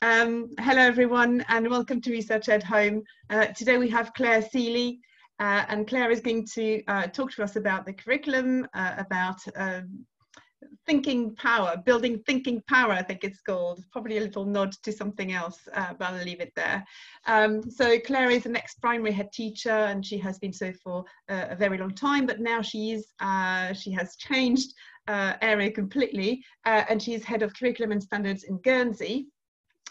Hello everyone and welcome to researchED Home. Today we have Clare Seeley and Clare is going to talk to us about the curriculum, about thinking power, building thinking power I think it's called, probably a little nod to something else, but I'll leave it there. So Clare is an ex-primary head teacher and she has been so for a very long time, but now she has changed area completely and she's head of curriculum and standards in Guernsey.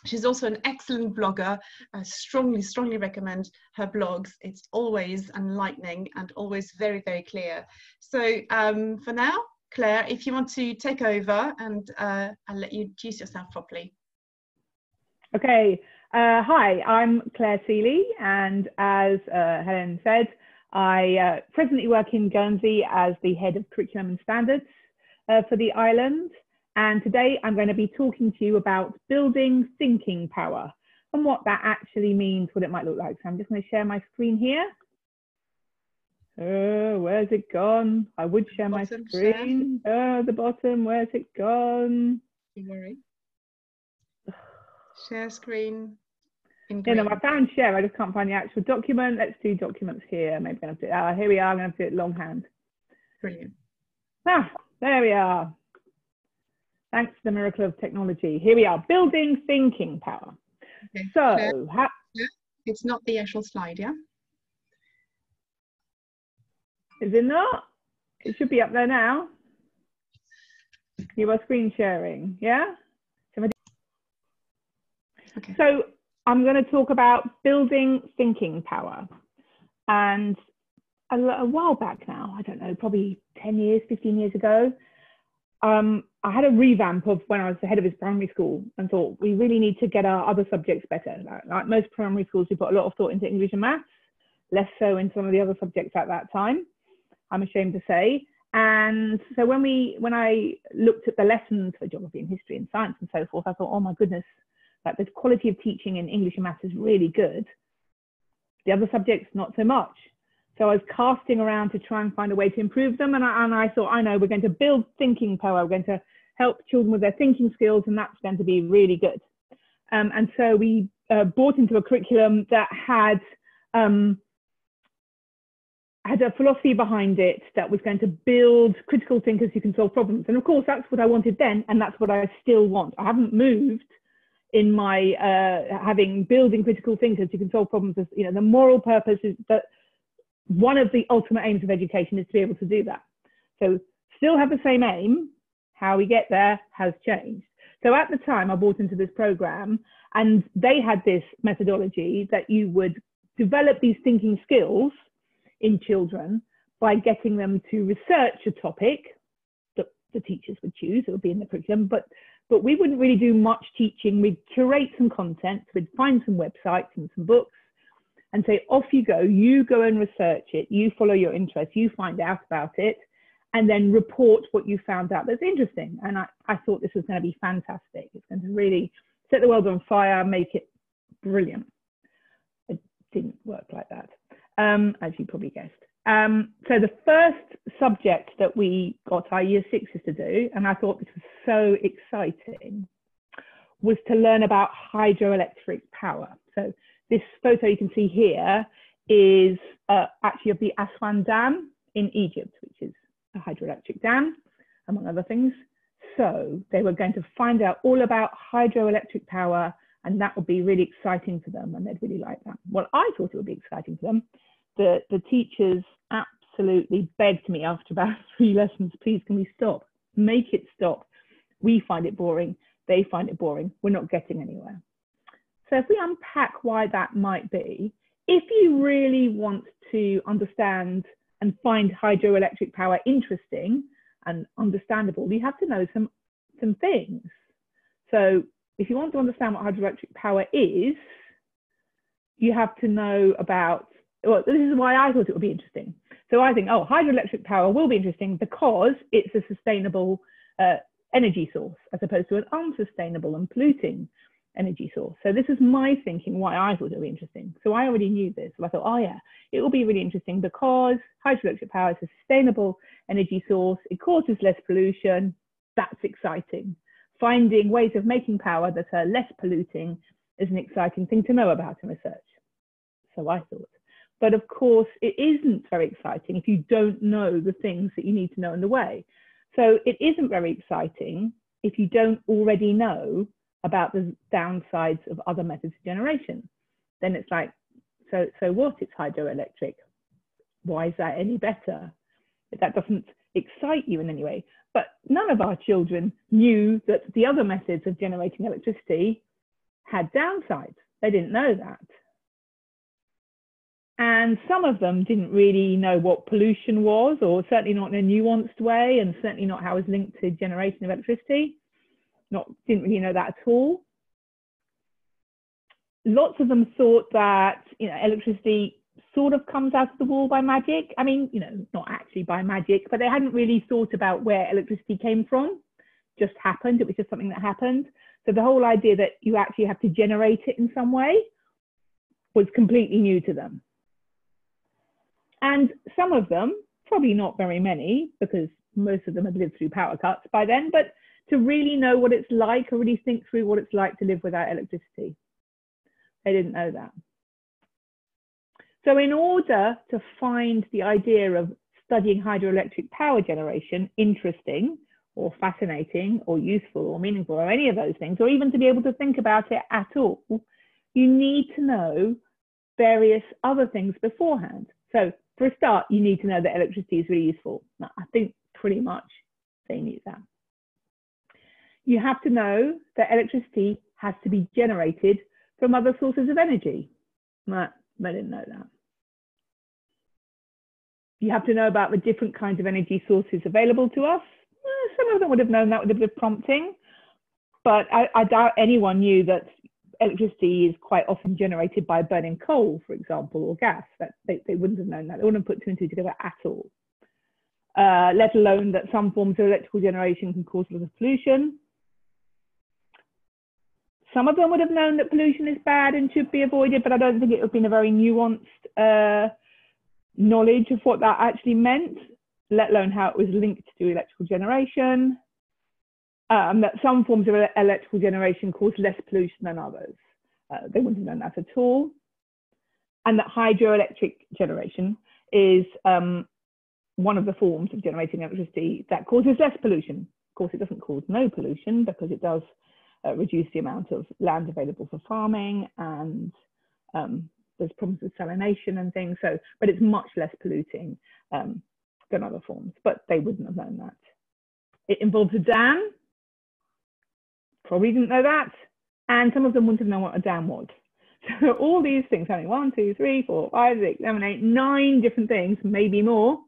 She's also an excellent blogger. I strongly recommend her blogs. It's always enlightening and always very, very clear. So for now, Clare, if you want to take over and I'll let you introduce yourself properly. Okay. Hi, I'm Clare Seeley, and as Helen said, I presently work in Guernsey as the head of curriculum and standards for the island. And today I'm going to be talking to you about building thinking power and what that actually means, what it might look like. So I'm just going to share my screen here. Oh, where's it gone? I would share my screen. Oh, the bottom, where's it gone? Don't worry. Share screen. Yeah, no, I found share. I just can't find the actual document. Let's do documents here. Maybe I'm going to have to do it. Here we are. I'm going to do it longhand. Brilliant. Ah, there we are. Thanks to the miracle of technology. Here we are, building thinking power. Okay. So, it's not the actual slide, yeah? Is it not? It should be up there now. You are screen sharing, yeah? Okay. So, I'm going to talk about building thinking power. And a while back now, I don't know, probably 10 years, 15 years ago, I had a revamp of when I was the head of his primary school and thought we really need to get our other subjects better. Like most primary schools, we put a lot of thought into English and maths, less so in some of the other subjects at that time, I'm ashamed to say. And so when I looked at the lessons for geography and history and science and so forth, I thought, oh my goodness, like the quality of teaching in English and maths is really good. The other subjects, not so much. So I was casting around to try and find a way to improve them. And I thought, I know, we're going to build thinking power. We're going to help children with their thinking skills, and that's going to be really good. And so we brought into a curriculum that had a philosophy behind it that was going to build critical thinkers who can solve problems. And of course, that's what I wanted then, and that's what I still want. I haven't moved in my building critical thinkers who can solve problems. As, you know, the moral purpose is that one of the ultimate aims of education is to be able to do that. So still have the same aim, how we get there has changed. So at the time I bought into this program and they had this methodology that you would develop these thinking skills in children by getting them to research a topic that the teachers would choose. It would be in the curriculum, but we wouldn't really do much teaching. We'd curate some content, we'd find some websites and some books, and say, off you go and research it, you follow your interest, you find out about it, and then report what you found out that's interesting. And I thought this was going to be fantastic. It's going to really set the world on fire, make it brilliant. It didn't work like that, as you probably guessed. So the first subject that we got our year sixes to do, and I thought this was so exciting, was to learn about hydroelectric power. So this photo you can see here is actually of the Aswan Dam in Egypt, which is a hydroelectric dam, among other things. So they were going to find out all about hydroelectric power, and that would be really exciting for them, and they'd really like that. Well, I thought it would be exciting for them. The teachers absolutely begged me after about 3 lessons, please, can we stop? Make it stop. We find it boring. They find it boring. We're not getting anywhere. So if we unpack why that might be, if you really want to understand and find hydroelectric power interesting and understandable, you have to know some things. So if you want to understand what hydroelectric power is, you have to know about, well, this is why I thought it would be interesting. So I think, oh, hydroelectric power will be interesting because it's a sustainable energy source as opposed to an unsustainable and polluting energy source. So this is my thinking why I thought it would be interesting. So I already knew this. So I thought, oh yeah, it will be really interesting because hydroelectric power is a sustainable energy source. It causes less pollution. That's exciting. finding ways of making power that are less polluting is an exciting thing to know about in research. So I thought. But of course, it isn't very exciting if you don't know the things that you need to know in the way. So it isn't very exciting if you don't already know about the downsides of other methods of generation. Then it's like, so what? It's hydroelectric. Why is that any better? That doesn't excite you in any way. But none of our children knew that the other methods of generating electricity had downsides. They didn't know that. And some of them didn't really know what pollution was, or certainly not in a nuanced way, and certainly not how it was linked to generation of electricity. Didn't really know that at all. Lots of them thought that, you know, electricity sort of comes out of the wall by magic. I mean, you know, not actually by magic, but they hadn't really thought about where electricity came from. Just happened. It was just something that happened. So the whole idea that you actually have to generate it in some way was completely new to them. And some of them, probably not very many, because most of them had lived through power cuts by then, but to really know what it's like, or really think through what it's like to live without electricity. They didn't know that. So in order to find the idea of studying hydroelectric power generation interesting or fascinating or useful or meaningful or any of those things, or even to be able to think about it at all, you need to know various other things beforehand. So for a start, you need to know that electricity is really useful. Now, I think pretty much they knew that. You have to know that electricity has to be generated from other sources of energy. No, they didn't know that. You have to know about the different kinds of energy sources available to us. Some of them would have known that with a bit of prompting, but I doubt anyone knew that electricity is quite often generated by burning coal, for example, or gas. That they wouldn't have known that. They wouldn't have put two and two together at all. Let alone that some forms of electrical generation can cause a lot of pollution. Some of them would have known that pollution is bad and should be avoided, but I don't think it would have been a very nuanced knowledge of what that actually meant, let alone how it was linked to electrical generation. That some forms of electrical generation cause less pollution than others. They wouldn't have known that at all. And that hydroelectric generation is one of the forms of generating electricity that causes less pollution. Of course, it doesn't cause no pollution, because it does reduce the amount of land available for farming, and there's problems with salination and things. So, but it's much less polluting than other forms, but they wouldn't have known that. It involves a dam. Probably didn't know that. And some of them wouldn't have known what a dam was. So all these things, having 1, 2, 3, 4, 5, 6, 7, 8, 9 different things, maybe more,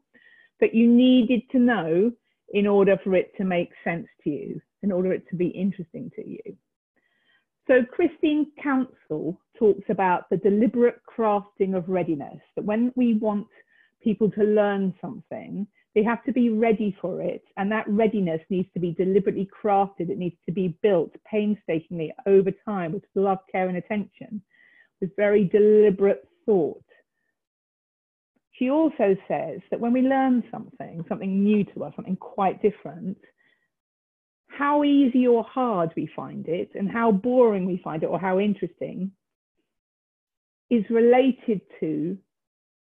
that you needed to know in order for it to make sense to you, in order for it to be interesting to you. So Christine Council talks about the deliberate crafting of readiness, that when we want people to learn something, they have to be ready for it. And that readiness needs to be deliberately crafted. It needs to be built painstakingly over time with love, care, and attention, with very deliberate thought. She also says that when we learn something new to us, something quite different, how easy or hard we find it, and how boring we find it, or how interesting, is related to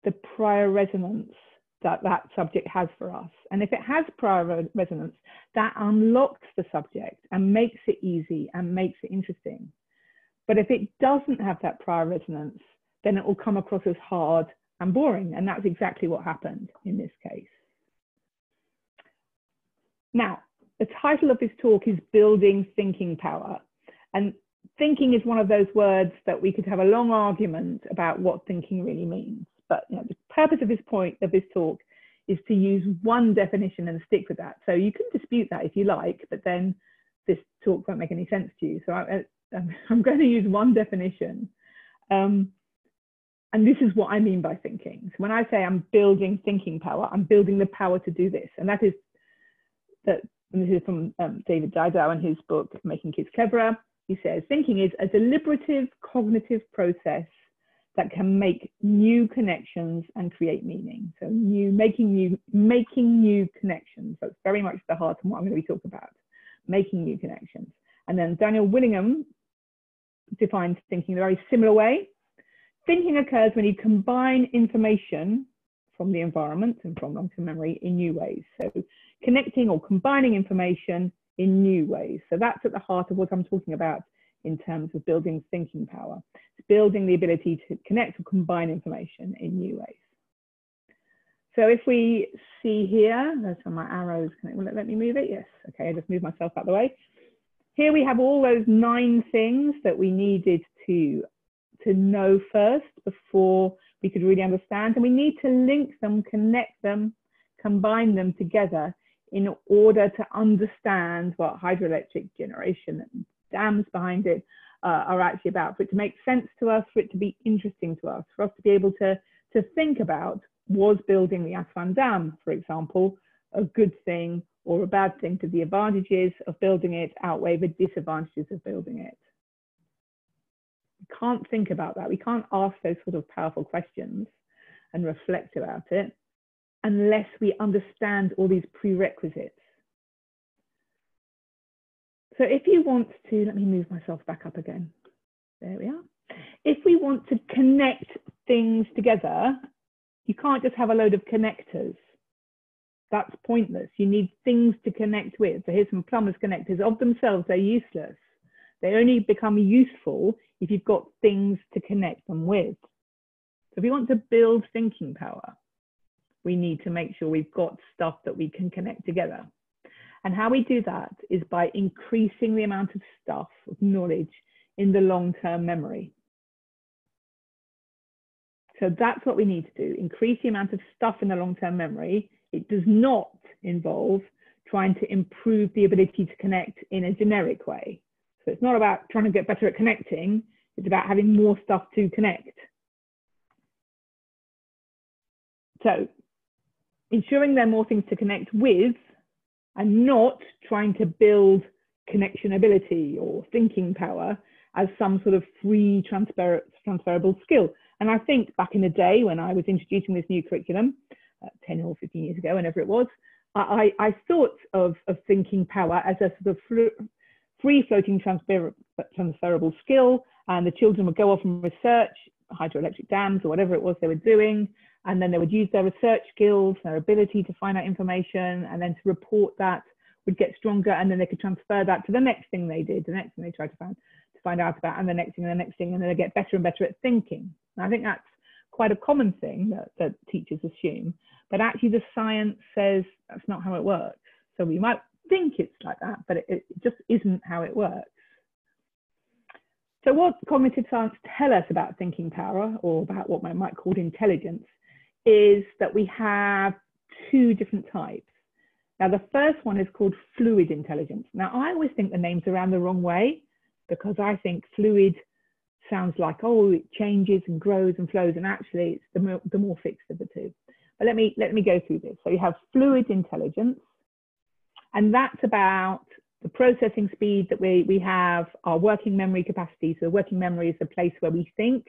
the prior resonance that that subject has for us. And if it has prior resonance, that unlocks the subject and makes it easy and makes it interesting. But if it doesn't have that prior resonance, then it will come across as hard and boring. And that's exactly what happened in this case. Now, the title of this talk is Building Thinking Power. And thinking is one of those words that we could have a long argument about what thinking really means. But you know, the purpose of this talk is to use one definition and stick with that. So you can dispute that if you like, but then this talk won't make any sense to you. So I'm going to use one definition. And this is what I mean by thinking. So when I say I'm building thinking power, I'm building the power to do this. And that is that, and this is from David Didow in his book, Making Kids Cleverer. He says, thinking is a deliberative cognitive process that can make new connections and create meaning. So making new connections. That's very much the heart of what I'm going to be talking about. making new connections. And then Daniel Willingham defines thinking in a very similar way. Thinking occurs when you combine information from the environment and from long-term memory in new ways. So connecting or combining information in new ways. So that's at the heart of what I'm talking about in terms of building thinking power. It's building the ability to connect or combine information in new ways. So if we see here, there's some of my arrows. Will it let me move it? Yes. Okay, I just moved myself out of the way. Here we have all those 9 things that we needed to know first before we could really understand. And we need to link them, connect them, combine them together in order to understand what hydroelectric generation and dams behind it are actually about, for it to make sense to us, for it to be interesting to us, for us to be able to think about, was building the Aswan Dam, for example, a good thing or a bad thing? Do the advantages of building it outweigh the disadvantages of building it? We can't think about that. We can't ask those sort of powerful questions and reflect about it unless we understand all these prerequisites. So if you want to, let me move myself back up again. There we are. If we want to connect things together, you can't just have a load of connectors. That's pointless. You need things to connect with. So here's some plumbers connectors. Of themselves, they're useless. They only become useful if you've got things to connect them with. So if we want to build thinking power, we need to make sure we've got stuff that we can connect together. And how we do that is by increasing the amount of stuff, of knowledge in the long-term memory. So that's what we need to do, increase the amount of stuff in the long-term memory. It does not involve trying to improve the ability to connect in a generic way. So it's not about trying to get better at connecting, it's about having more stuff to connect. So ensuring there are more things to connect with and not trying to build connection ability or thinking power as some sort of free transferable skill. And I think back in the day when I was introducing this new curriculum, 10 or 15 years ago, whenever it was, I thought of thinking power as a sort of free-floating transferable skill, and the children would go off and research hydroelectric dams or whatever it was they were doing, and then they would use their research skills, their ability to find out information, and then to report that would get stronger, and then they could transfer that to the next thing they did, the next thing they tried to find out about, and the next thing, and the next thing, and then they get better and better at thinking. And I think that's quite a common thing that teachers assume, but actually the science says that's not how it works. So we might think it's like that, but it just isn't how it works. So what cognitive science tell us about thinking power, or about what I might call intelligence, is that we have 2 different types. Now, the first one is called fluid intelligence. Now, I always think the name's around the wrong way, because I think fluid sounds like, oh, it changes and grows and flows, and actually it's the more fixed of the 2. But let me go through this. So you have fluid intelligence, and that's about the processing speed that we have, our working memory capacity. So working memory is the place where we think,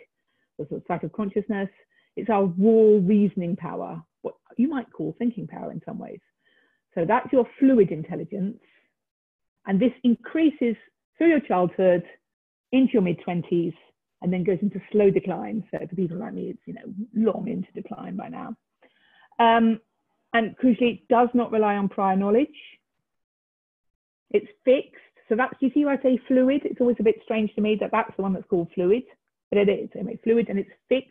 the sort of site of consciousness. It's our raw reasoning power, what you might call thinking power in some ways. So that's your fluid intelligence. And this increases through your childhood into your mid-20s, and then goes into slow decline. So for people like me, it's long into decline by now. And crucially, it does not rely on prior knowledge. It's fixed. So that's, you see why I say fluid? It's always a bit strange to me that that's the one that's called fluid, but it is. It's fluid and it's fixed.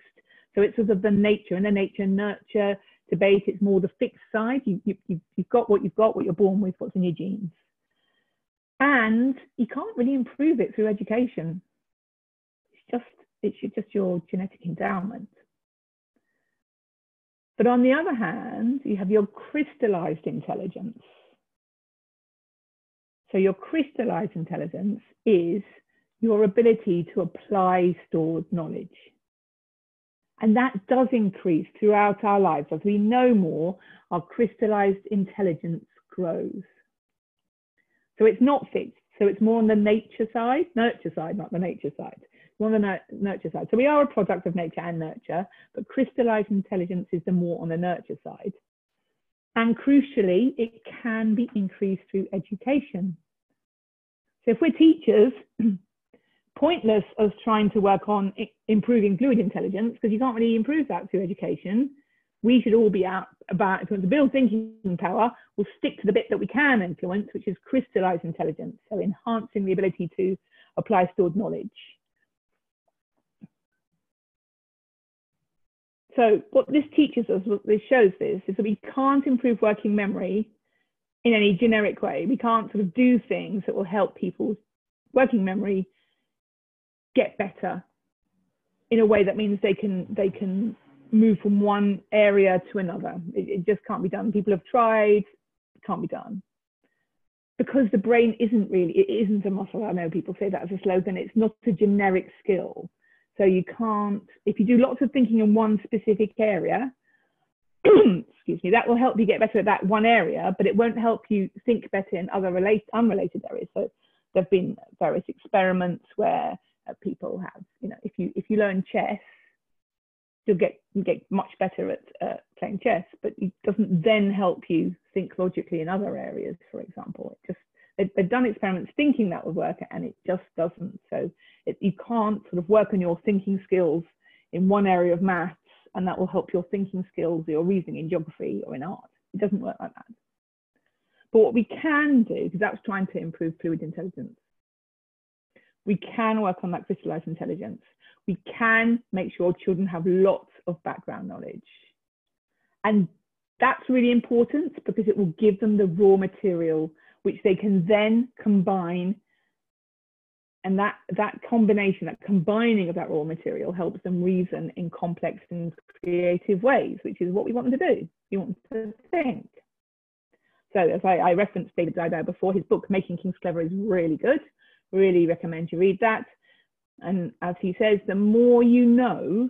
So it's sort of the nature and the nature-nurture debate. It's more the fixed side. You've got what you've got, what you're born with, what's in your genes. And you can't really improve it through education. It's just your genetic endowment. But on the other hand, you have your crystallized intelligence. So your crystallized intelligence is your ability to apply stored knowledge. And that does increase throughout our lives. As we know more, our crystallized intelligence grows. So it's not fixed. So it's more on the nurture side, not the nature side. More on the nurture side. So we are a product of nature and nurture, but crystallized intelligence is the more on the nurture side. And crucially, it can be increased through education. So if we're teachers, pointless us trying to work on improving fluid intelligence, because you can't really improve that through education. We should all be out about, if we want to build thinking power, we'll stick to the bit that we can influence, which is crystallized intelligence, so enhancing the ability to apply stored knowledge. So what this teaches us, what this shows this, is that we can't improve working memory in any generic way. We can't sort of do things that will help people's working memory get better in a way that means they can move from one area to another. It just can't be done. People have tried, it can't be done. Because the brain isn't really, it isn't a muscle. I know people say that as a slogan. It's not a generic skill. So you can't, if you do lots of thinking in one specific area, excuse me, that will help you get better at that one area, but it won't help you think better in other unrelated areas. So there have been various experiments where people have, you know, if you learn chess, you'll get much better at playing chess, but it doesn't then help you think logically in other areas, for example. It just, they've done experiments thinking that would work, and it just doesn't. So you can't sort of work on your thinking skills in one area of maths, and that will help your thinking skills, your reasoning in geography or in art. It doesn't work like that. But what we can do, because that's trying to improve fluid intelligence, we can work on that crystallized intelligence. We can make sure children have lots of background knowledge. And that's really important because it will give them the raw material which they can then combine. And that combination, that combining of that raw material helps them reason in complex and creative ways, which is what we want them to do. You want them to think. So as I referenced David Dido before, his book, Making Kings Clever, is really good. Really recommend you read that. And as he says, the more you know,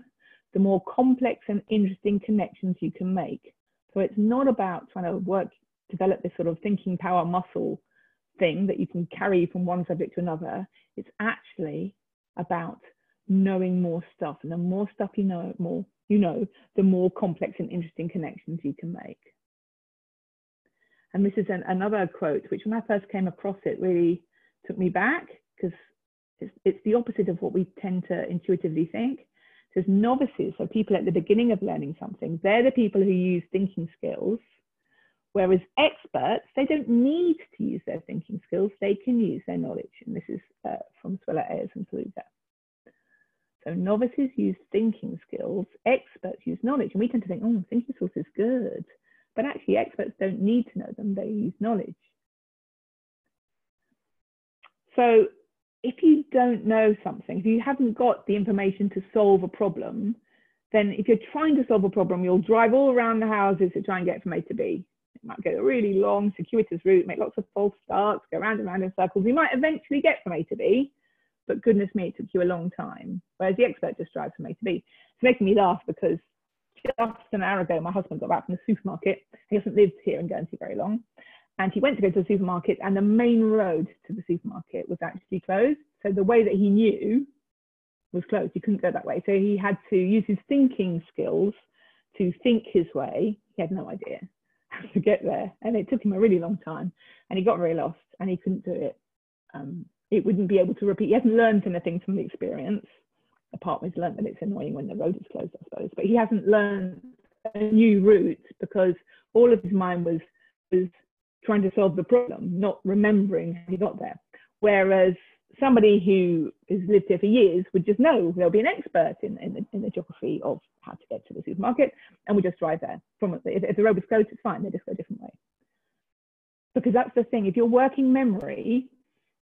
the more complex and interesting connections you can make. So it's not about trying to develop this sort of thinking power muscle thing that you can carry from one subject to another. It's actually about knowing more stuff. And the more stuff you know, the more complex and interesting connections you can make. And this is another quote, which when I first came across it really took me back, because it's the opposite of what we tend to intuitively think. It says novices, so people at the beginning of learning something, they're the people who use thinking skills, whereas experts, they don't need to use their thinking skills, they can use their knowledge. And this is from Swella, Ayers and Palooza. So novices use thinking skills, experts use knowledge. And we tend to think, oh, thinking skills is good. But actually experts don't need to know them, they use knowledge. So if you don't know something, if you haven't got the information to solve a problem, then if you're trying to solve a problem, you'll drive all around the houses to try and get from A to B. You might go a really long, circuitous route, make lots of false starts, go round and round in circles. You might eventually get from A to B, but goodness me, it took you a long time. Whereas the expert just drives from A to B. It's making me laugh because just an hour ago, my husband got back from the supermarket. He hasn't lived here in Guernsey very long. And he went to go to the supermarket, and the main road to the supermarket was actually closed. So the way that he knew was closed. He couldn't go that way. So he had to use his thinking skills to think his way. He had no idea how to get there. And it took him a really long time. And he got very lost, and he couldn't do it. It wouldn't be able to repeat. He hasn't learned anything from the experience, apart from he's learned that it's annoying when the road is closed, I suppose. But he hasn't learned a new route because all of his mind was trying to solve the problem, not remembering how he got there. Whereas somebody who has lived here for years would just know, they'll be an expert in the geography of how to get to the supermarket, and we just drive there. If the road was closed, it's fine, they just go a different way. Because that's the thing, if your working memory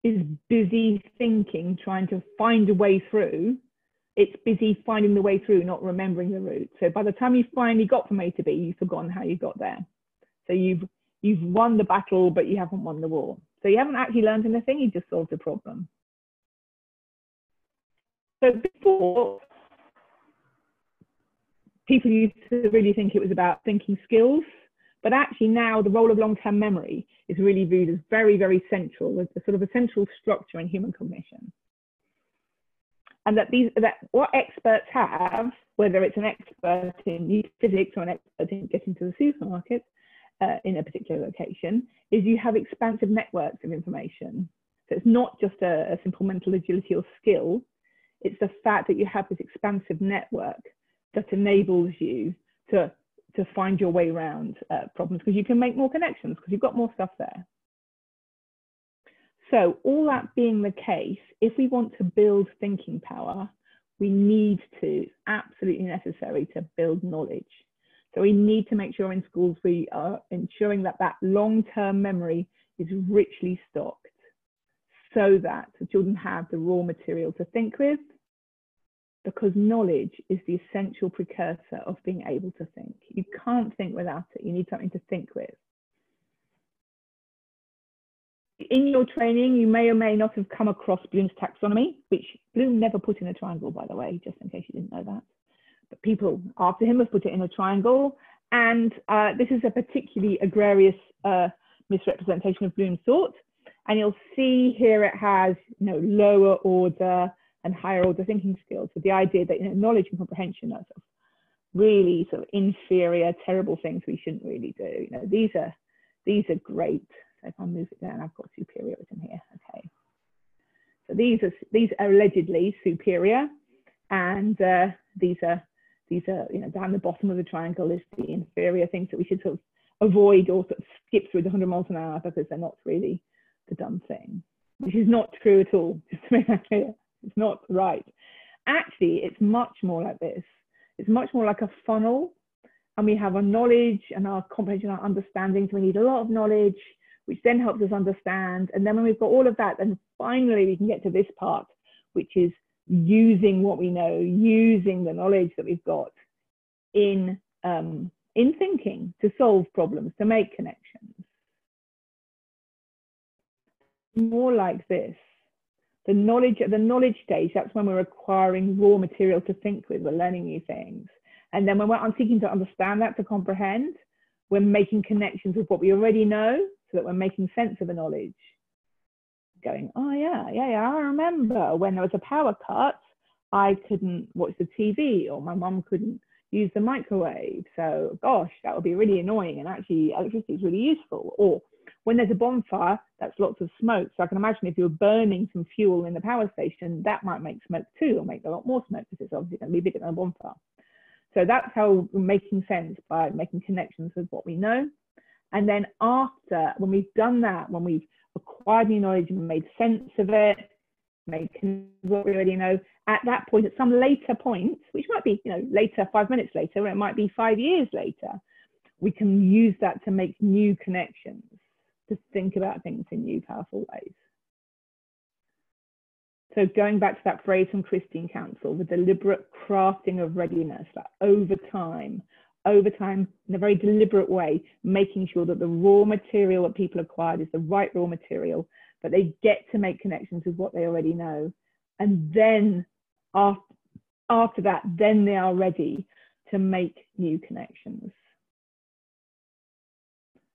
is busy thinking, trying to find a way through, it's busy finding the way through, not remembering the route. So by the time you finally got from A to B, you've forgotten how you got there. So you've won the battle, but you haven't won the war. So you haven't actually learned anything, you just solved the problem. So before, people used to really think it was about thinking skills, but actually now the role of long-term memory is really viewed as very, very central, as a sort of essential structure in human cognition. And that what experts have, whether it's an expert in physics or an expert in getting to the supermarket, in a particular location, is you have expansive networks of information. So it's not just a simple mental agility or skill. It's the fact that you have this expansive network that enables you to find your way around problems, because you can make more connections because you've got more stuff there. So all that being the case, if we want to build thinking power, we need to, absolutely necessary, to build knowledge. So we need to make sure in schools we are ensuring that that long-term memory is richly stocked, so that the children have the raw material to think with, because knowledge is the essential precursor of being able to think. You can't think without it. You need something to think with. In your training, you may or may not have come across Bloom's taxonomy, which Bloom never put in a triangle, by the way, just in case you didn't know that. But people after him have put it in a triangle. And this is a particularly agrarious misrepresentation of Bloom's thought. And you'll see here it has, lower order and higher order thinking skills, with the idea that knowledge and comprehension are sort of really sort of inferior, terrible things we shouldn't really do. These are great. So if I move it down, I've got superior written here. Okay. So these are allegedly superior, and these are down the bottom of the triangle is the inferior things that we should sort of avoid or sort of skip through the 100 miles an hour because they're not really the dumb thing, which is not true at all. Just to make that clear, it's not right. Actually, it's much more like this. It's much more like a funnel, and we have our knowledge and our comprehension, our understanding. So we need a lot of knowledge, which then helps us understand. And then when we've got all of that, then finally we can get to this part, which is using what we know, using the knowledge that we've got in thinking to solve problems, to make connections. More like this. The knowledge at the knowledge stage, that's when we're acquiring raw material to think with, we're learning new things. And then when we're seeking to understand that, to comprehend, we're making connections with what we already know, so that we're making sense of the knowledge. Going, oh yeah, I remember when there was a power cut, I couldn't watch the TV, or my mum couldn't use the microwave. So gosh, that would be really annoying, and actually electricity is really useful. Or when there's a bonfire, that's lots of smoke. So I can imagine if you're burning some fuel in the power station, that might make smoke too, or make a lot more smoke, because it's obviously going to be bigger than a bonfire. So that's how we're making sense, by making connections with what we know. And then after, when we've done that, when we've acquired new knowledge and made sense of it, made what we already know, at that point, at some later point, which might be, later, 5 minutes later, or it might be 5 years later, we can use that to make new connections, to think about things in new, powerful ways. So going back to that phrase from Christine Council, the deliberate crafting of readiness, like over time, in a very deliberate way, making sure that the raw material that people acquired is the right raw material, but they get to make connections with what they already know. And then after that, then they are ready to make new connections.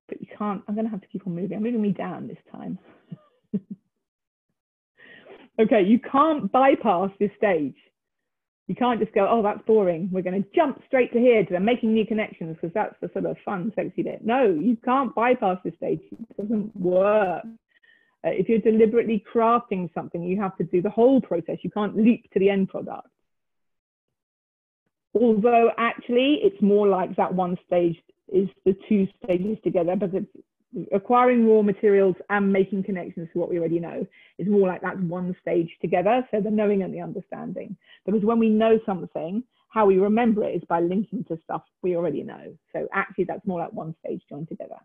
But you can't, I'm gonna have to keep on moving. I'm moving me down this time. Okay, you can't bypass this stage. You can't just go, oh, that's boring. We're going to jump straight to here, to making new connections, because that's the sort of fun, sexy bit. No, you can't bypass this stage. It doesn't work. If you're deliberately crafting something, you have to do the whole process. You can't leap to the end product. Although actually, it's more like that one stage is the two stages together, because acquiring raw materials and making connections to what we already know is more like that's one stage together. So the knowing and the understanding, because when we know something, how we remember it is by linking to stuff we already know. So actually that's more like one stage joined together.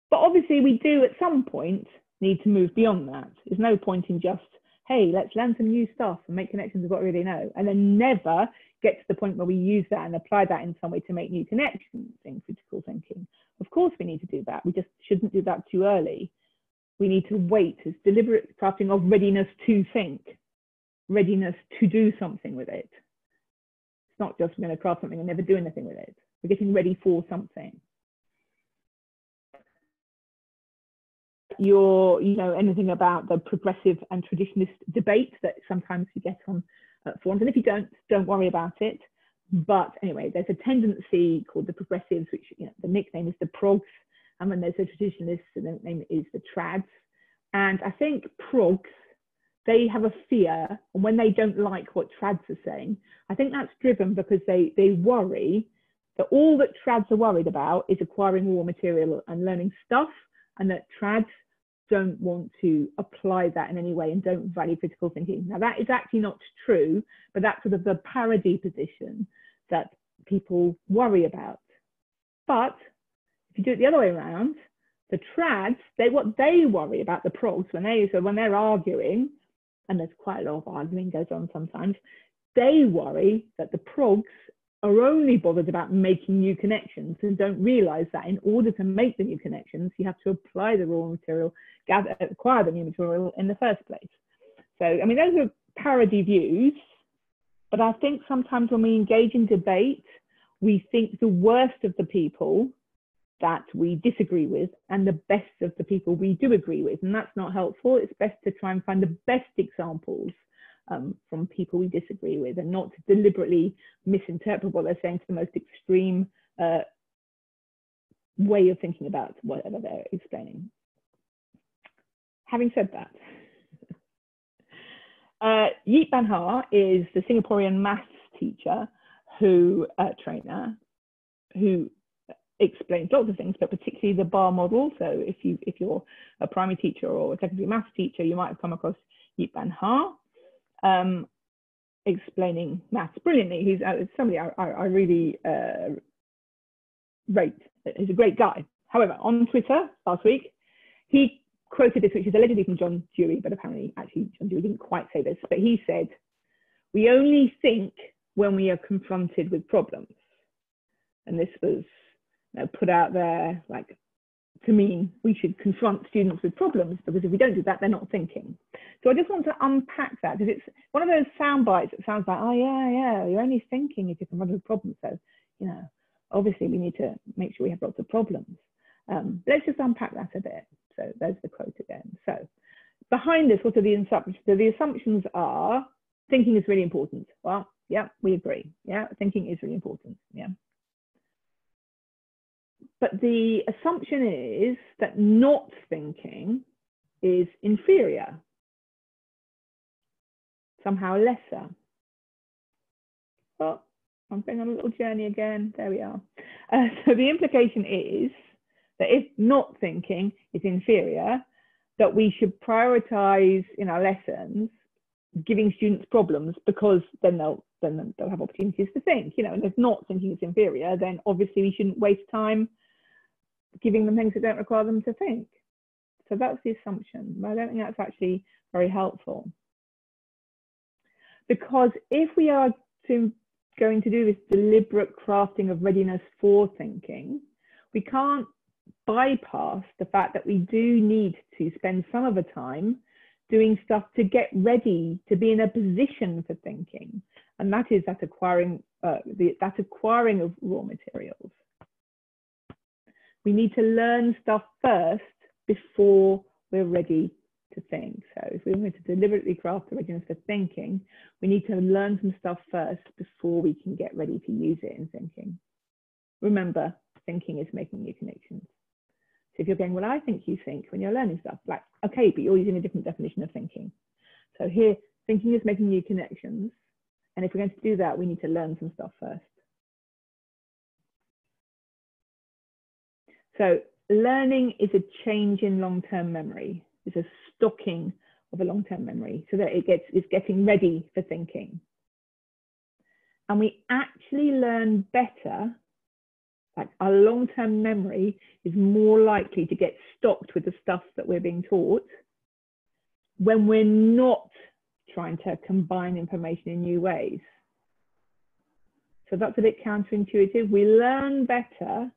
But obviously we do at some point need to move beyond that. There's no point in just, hey, let's learn some new stuff and make connections with what we already know, and then never get to the point where we use that and apply that in some way to make new connections in critical thinking. Of course we need to do that. We just shouldn't do that too early. We need to wait. It's deliberate crafting of readiness to think, readiness to do something with it. It's not just we're going to craft something and never do anything with it. We're getting ready for something. Anything about the progressive and traditionalist debate that sometimes you get on forums, and if you don't worry about it. But anyway, there's a tendency called the progressives, which the nickname is the progs, and then there's the traditionalists, and the nickname is the trads, And I think progs, they have a fear, and when they don't like what trads are saying, I think that's driven because they worry that all that trads are worried about is acquiring raw material and learning stuff, and that trads don't want to apply that in any way and don't value critical thinking. Now, that is actually not true, but that's sort of the parody position that people worry about. But if you do it the other way around, the trads, what they worry about, the progs, when they're arguing, and there's quite a lot of arguing goes on sometimes, they worry that the progs are only bothered about making new connections and don't realize that in order to make the new connections, you have to apply the raw material, acquire the new material in the first place. So, I mean, those are parody views, but I think sometimes when we engage in debate, we think the worst of the people that we disagree with and the best of the people we do agree with, and that's not helpful. It's best to try and find the best examples from people we disagree with, and not to deliberately misinterpret what they're saying to the most extreme way of thinking about whatever they're explaining. Having said that, Yeet Ban Ha is the Singaporean maths teacher trainer who explains lots of things, but particularly the bar model. So if you're a primary teacher or a secondary maths teacher, you might have come across Yeet Ban Ha explaining maths brilliantly. He's somebody I really rate. He's a great guy. However, on Twitter last week, he quoted this, which is allegedly from John Dewey, but apparently actually John Dewey didn't quite say this, but he said, "We only think when we are confronted with problems." And this was put out there like to mean we should confront students with problems, because if we don't do that, they're not thinking. So I just want to unpack that, because it's one of those sound bites that sounds like, oh yeah, you're only thinking if you're confronted with problems. So, obviously we need to make sure we have lots of problems. Let's just unpack that a bit. So there's the quote again. So behind this, what are the assumptions? So the assumptions are thinking is really important. Well, yeah, we agree. Yeah, thinking is really important. Yeah. But the assumption is that not thinking is inferior, somehow lesser. Well, I'm going on a little journey again. There we are. So the implication is that if not thinking is inferior, that we should prioritize in our lessons giving students problems, because then they'll have opportunities to think. And if not thinking is inferior, then obviously we shouldn't waste time giving them things that don't require them to think. So that's the assumption. But I don't think that's actually very helpful. Because if we are going to do this deliberate crafting of readiness for thinking, we can't bypass the fact that we do need to spend some of the time doing stuff to get ready to be in a position for thinking. And that is that acquiring of raw materials. We need to learn stuff first before we're ready to think. So if we're going to deliberately craft the readiness for thinking, we need to learn some stuff first before we can get ready to use it in thinking. Remember, thinking is making new connections. So if you're going, well, I think you think when you're learning stuff, like, okay, but you're using a different definition of thinking. So here, thinking is making new connections. And if we're going to do that, we need to learn some stuff first. So learning is a change in long-term memory. It's a stocking of a long-term memory so that it's getting ready for thinking. And we actually learn better, like our long-term memory is more likely to get stocked with the stuff that we're being taught when we're not trying to combine information in new ways. So that's a bit counterintuitive. We learn better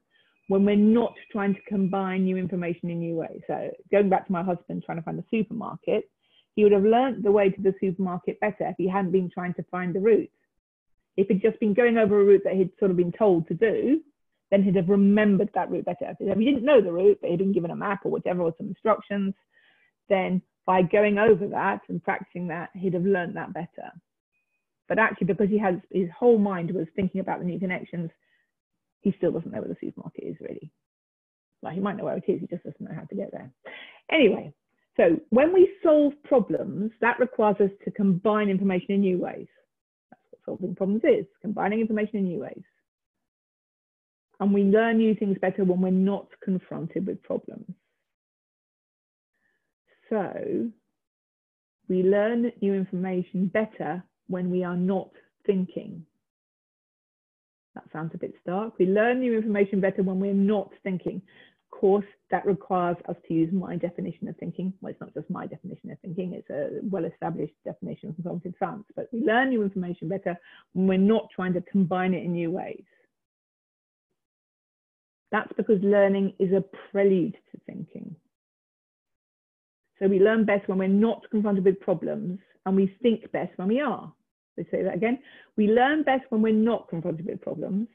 when we're not trying to combine new information in new ways. So going back to my husband trying to find the supermarket, he would have learned the way to the supermarket better if he hadn't been trying to find the route. If he'd just been going over a route that he'd sort of been told to do, then he'd have remembered that route better. If he didn't know the route, but he'd been given a map or whatever, or some instructions, then by going over that and practicing that, he'd have learned that better. But actually, because his whole mind was thinking about the new connections, he still doesn't know where the supermarket is really. Well, he might know where it is, he just doesn't know how to get there. Anyway, So when we solve problems, that requires us to combine information in new ways. That's what solving problems is, combining information in new ways. And we learn new things better when we're not confronted with problems. So we learn new information better when we are not thinking. That sounds a bit stark. We learn new information better when we're not thinking. Of course, that requires us to use my definition of thinking. Well, it's not just my definition of thinking, it's a well-established definition from cognitive science, but we learn new information better when we're not trying to combine it in new ways. That's because learning is a prelude to thinking. So we learn best when we're not confronted with problems, and we think best when we are. Let's say that again. We learn best when we're not confronted with problems,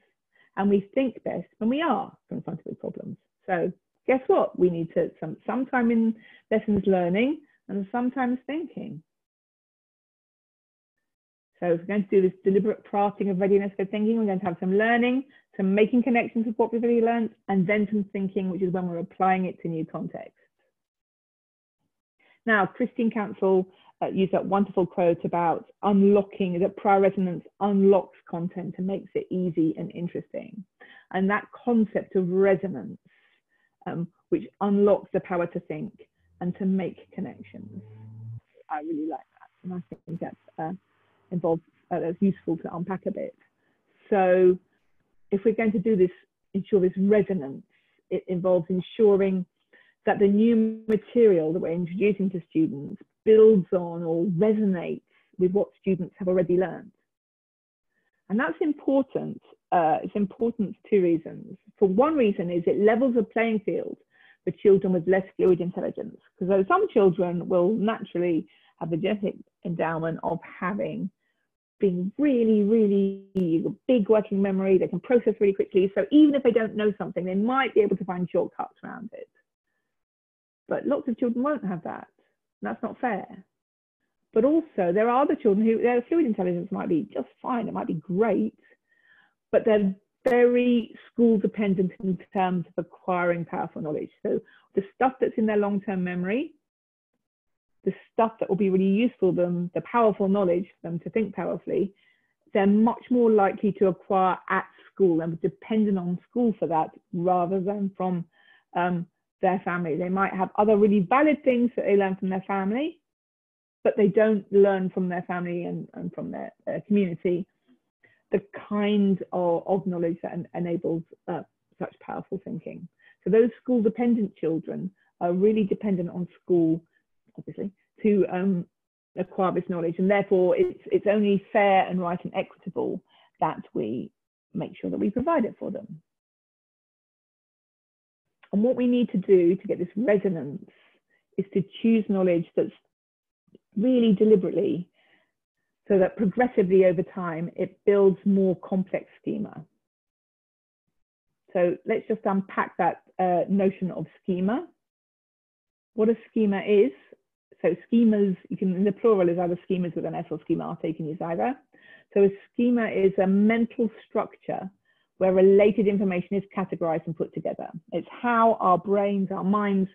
and we think best when we are confronted with problems. So guess what? We need to some time in lessons learning and sometimes thinking. So if we're going to do this deliberate crafting of readiness for thinking, we're going to have some learning, some making connections with what we've already learned, and then some thinking, which is when we're applying it to new contexts. Now, Christine Council used that wonderful quote about unlocking, that prior resonance unlocks content and makes it easy and interesting. And that concept of resonance, which unlocks the power to think and to make connections. I really like that. And I think that's that's useful to unpack a bit. So if we're going to do this, ensure this resonance, it involves ensuring that the new material that we're introducing to students builds on or resonates with what students have already learned. And that's important. It's important for two reasons. For one reason is it levels the playing field for children with less fluid intelligence, because some children will naturally have the genetic endowment of being really big working memory. They can process really quickly. So even if they don't know something, they might be able to find shortcuts around it. But lots of children won't have that. That's not fair. But also there are other children who their fluid intelligence might be just fine. It might be great, but they're very school dependent in terms of acquiring powerful knowledge. So the stuff that's in their long-term memory, the stuff that will be really useful to them, the powerful knowledge for them to think powerfully, they're much more likely to acquire at school and dependent on school for that rather than from their family. They might have other really valid things that they learn from their family, but they don't learn from their family and from their community the kind of knowledge that enables such powerful thinking. So those school dependent children are really dependent on school, obviously, to acquire this knowledge, and therefore it's only fair and right and equitable that we make sure that we provide it for them. And what we need to do to get this resonance is to choose knowledge that's really deliberately, so that progressively over time, it builds more complex schema. So let's just unpack that notion of schema. What a schema is. So schemas, you can, in the plural is either schemas with an S or schemata, you can use either. So a schema is a mental structure where related information is categorized and put together. It's how our brains, our minds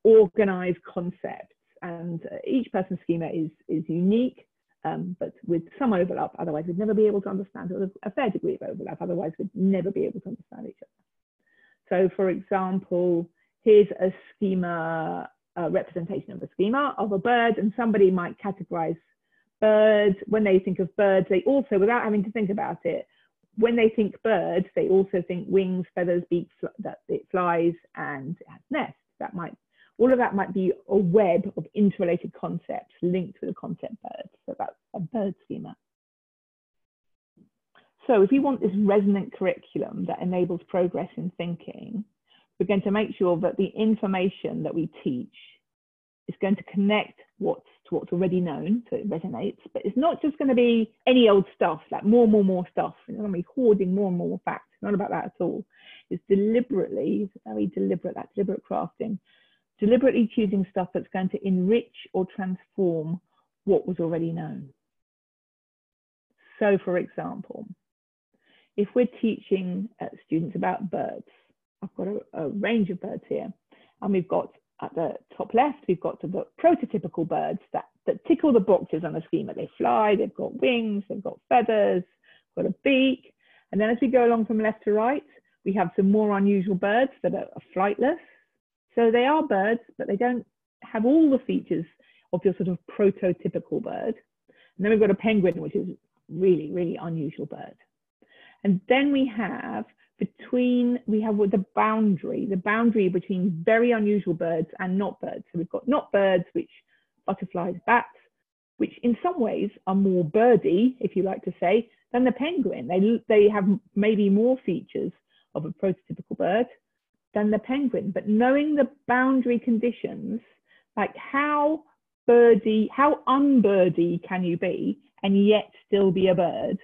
organize concepts, and each person's schema is unique, but with some overlap, otherwise we'd never be able to understand, or a fair degree of overlap, otherwise we'd never be able to understand each other. So for example, here's a schema, a representation of a schema of a bird, and somebody might categorize birds. When they think of birds, they also, without having to think about it, when they think birds, they also think wings, feathers, beaks, that it flies and it has nests. That might, all of that might be a web of interrelated concepts linked with the concept bird. So that's a bird schema. So if we want this resonant curriculum that enables progress in thinking, we're going to make sure that the information that we teach is going to connect to what's already known, so it resonates, but it's not just going to be any old stuff, like more stuff. It's going to be hoarding more and more facts. It's not about that at all. It's deliberately, it's very deliberate, that deliberate crafting, deliberately choosing stuff that's going to enrich or transform what was already known. So for example, if we're teaching students about birds, I've got a range of birds here, and we've got at the top left, we've got the prototypical birds that tick all the boxes on the schema. They fly, they've got wings, they've got feathers, got a beak. And then as we go along from left to right, we have some more unusual birds that are flightless. So they are birds, but they don't have all the features of your sort of prototypical bird. And then we've got a penguin, which is really, really unusual bird. And then we have the boundary between very unusual birds and not birds. So we've got not birds, which butterflies, bats, which in some ways are more birdy, if you like to say, than the penguin. They have maybe more features of a prototypical bird than the penguin. But knowing the boundary conditions, like how unbirdy can you be and yet still be a bird?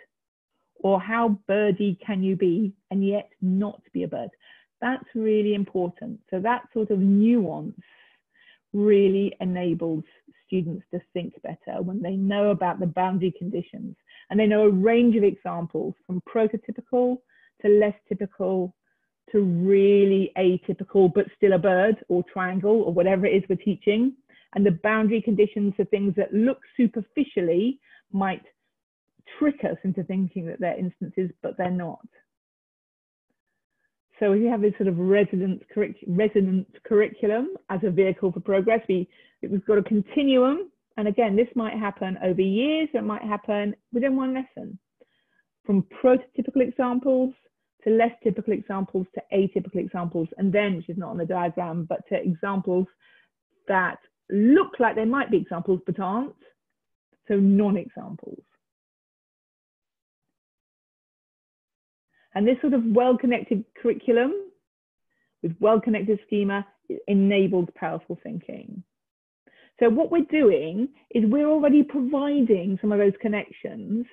Or how birdy can you be and yet not be a bird? That's really important. So that sort of nuance really enables students to think better when they know about the boundary conditions. And they know a range of examples from prototypical to less typical to really atypical, but still a bird or triangle or whatever it is we're teaching. And the boundary conditions are things that look superficially might trick us into thinking that they're instances, but they're not. So we have this sort of resonant curriculum as a vehicle for progress. We've got a continuum, and again, this might happen over years, it might happen within one lesson, from prototypical examples to less typical examples to atypical examples, and then, which is not on the diagram, but to examples that look like they might be examples but aren't, so non-examples. And this sort of well-connected curriculum with well-connected schema enables powerful thinking. So what we're doing is we're already providing some of those connections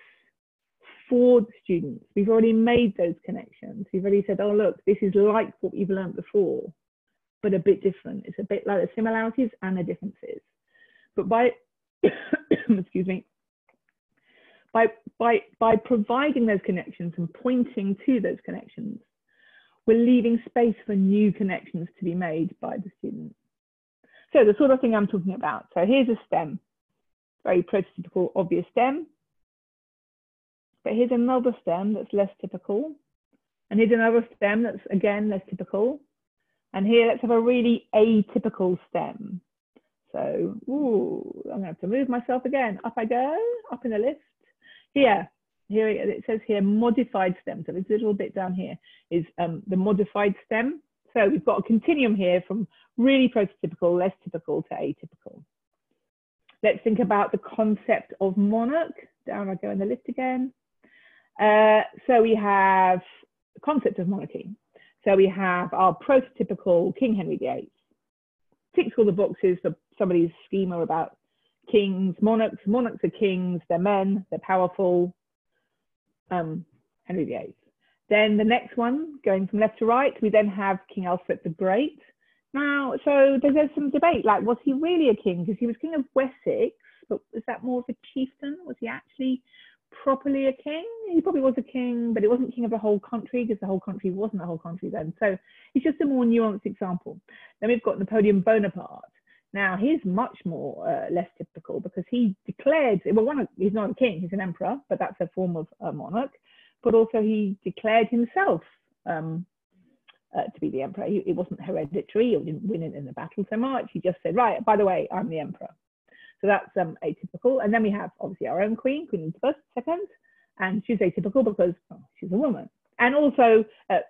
for the students. We've already made those connections. We've already said, oh, look, this is like what you've learned before, but a bit different. It's a bit like the similarities and the differences. But by, excuse me, by providing those connections and pointing to those connections, we're leaving space for new connections to be made by the student. So the sort of thing I'm talking about. So here's a stem, very prototypical, obvious stem. But here's another stem that's less typical. And here's another stem that's, again, less typical. And here, let's have a really atypical stem. So, ooh, I'm going to have to move myself again. Up I go, up in the list. Here it says here, modified stem. So this little bit down here is the modified stem. So we've got a continuum here from really prototypical, less typical to atypical. Let's think about the concept of monarch. Down I go in the list again. So we have the concept of monarchy. So we have our prototypical King Henry VIII. Ticks all the boxes for somebody's schema about kings, monarchs. Monarchs are kings, they're men, they're powerful. Henry VIII. Then the next one, going from left to right, we then have King Alfred the Great. Now, so there's some debate, like, was he really a king? Because he was king of Wessex, but was that more of a chieftain? Was he actually properly a king? He probably was a king, but it wasn't king of the whole country, because the whole country wasn't a whole country then. So it's just a more nuanced example. Then we've got Napoleon Bonaparte. Now, he's much more less typical, because he declared, well, he's not a king, he's an emperor, but that's a form of a monarch. But also he declared himself to be the emperor. It wasn't hereditary, or didn't win it in the battle so much. He just said, right, by the way, I'm the emperor. So that's atypical. And then we have obviously our own Queen Elizabeth II, and she's atypical because she's a woman. And also,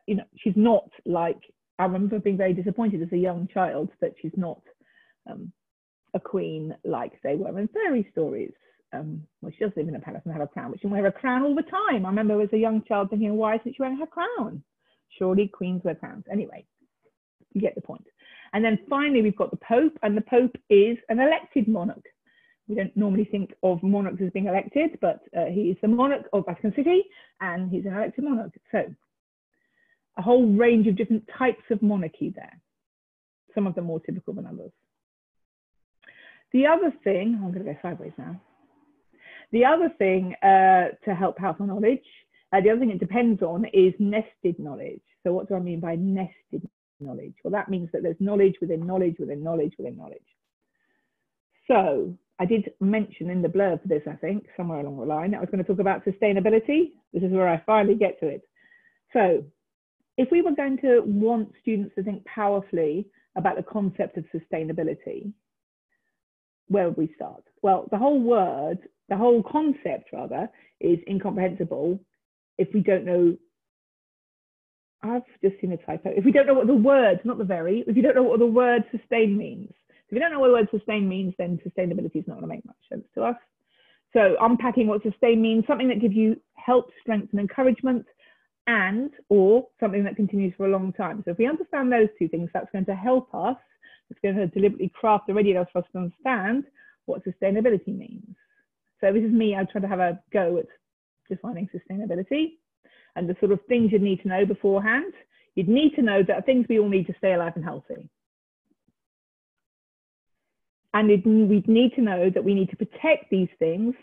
you know, she's not like, I remember being very disappointed as a young child that she's not a queen like they were in fairy stories. Well, she does live in a palace and have a crown, but she wears a crown all the time. I remember as a young child thinking, why isn't she wearing her crown? Surely queens wear crowns. Anyway, you get the point. And then finally, we've got the Pope, and the Pope is an elected monarch. We don't normally think of monarchs as being elected, but he is the monarch of Vatican City, and he's an elected monarch. So a whole range of different types of monarchy there. Some of them more typical than others. The other thing, I'm going to go sideways now. The other thing to help powerful knowledge, the other thing it depends on is nested knowledge. So what do I mean by nested? knowledge. Well, that means that there's knowledge within knowledge within knowledge within knowledge. So I did mention in the blurb for this, I think, somewhere along the line, that I was going to talk about sustainability. This is where I finally get to it. So if we were going to want students to think powerfully about the concept of sustainability, where would we start? Well, the whole concept rather, is incomprehensible if we don't know. I've just seen a typo. If we don't know what the word, not the very, if you don't know what the word sustain means. If you don't know what the word sustain means, then sustainability is not going to make much sense to us. So unpacking what sustain means, something that gives you help, strength and encouragement, and or something that continues for a long time. So if we understand those two things, that's going to help us. It's going to deliberately craft the readiness for us to understand what sustainability means. So this is me, I try to have a go at defining sustainability and the sort of things you'd need to know beforehand. You'd need to know that things we all need to stay alive and healthy. And we'd need to know that we need to protect these things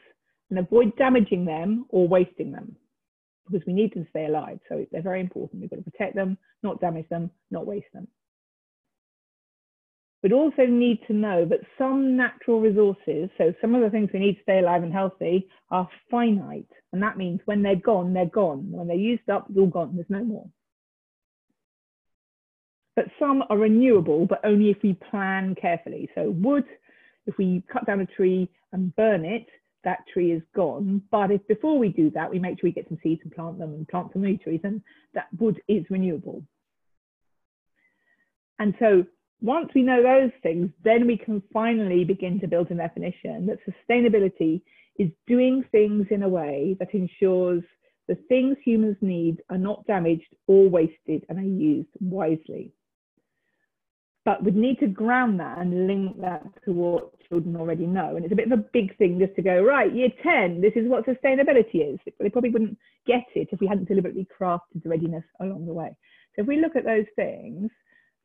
and avoid damaging them or wasting them, because we need them to stay alive. So they're very important. We've got to protect them, not damage them, not waste them. We'd also need to know that some natural resources, so some of the things we need to stay alive and healthy, are finite. And that means when they're gone, they're gone. When they're used up, it's all gone. There's no more. But some are renewable, but only if we plan carefully. So wood, if we cut down a tree and burn it, that tree is gone. But if before we do that, we make sure we get some seeds and plant them and plant some new trees, and that wood is renewable. And so once we know those things, then we can finally begin to build a definition that sustainability is doing things in a way that ensures the things humans need are not damaged or wasted and are used wisely. But we'd need to ground that and link that to what children already know. And it's a bit of a big thing just to go, right, year 10, this is what sustainability is. They probably wouldn't get it if we hadn't deliberately crafted the readiness along the way. So if we look at those things,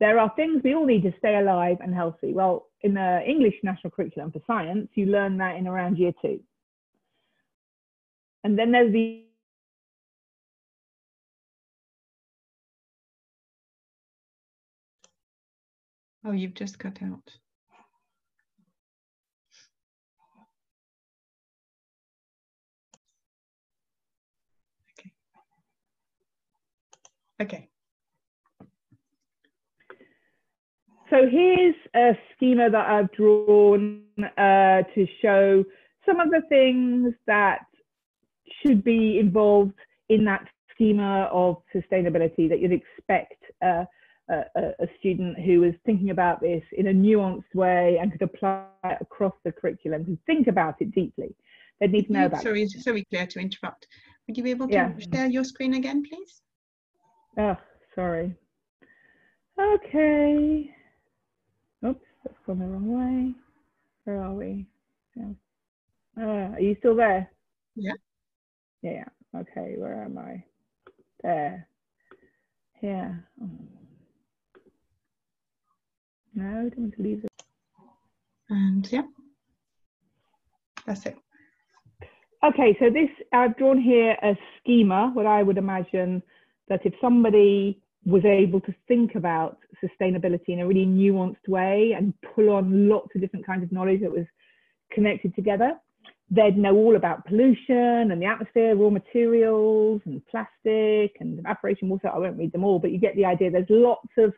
there are things we all need to stay alive and healthy. Well, in the English National Curriculum for Science, you learn that in around year 2. And then there's the Oh, you've just cut out. Okay. So here's a schema that I've drawn to show some of the things that should be involved in that schema of sustainability that you'd expect a student who is thinking about this in a nuanced way and could apply it across the curriculum to think about it deeply. They'd need to know about it. Sorry, Claire, to interrupt. Would you be able to share your screen again, please? Oh, sorry. Okay. Oops, that's gone the wrong way. Where are we? Yeah. Are you still there? Yeah. Yeah. Okay, where am I? There. Yeah. Oh. No, I don't want to leave it. And yeah, that's it. Okay, so this, I've drawn here a schema, what I would imagine that if somebody was able to think about sustainability in a really nuanced way and pull on lots of different kinds of knowledge that was connected together, they'd know all about pollution and the atmosphere, raw materials and plastic and evaporation water. I won't read them all, but you get the idea. There's lots of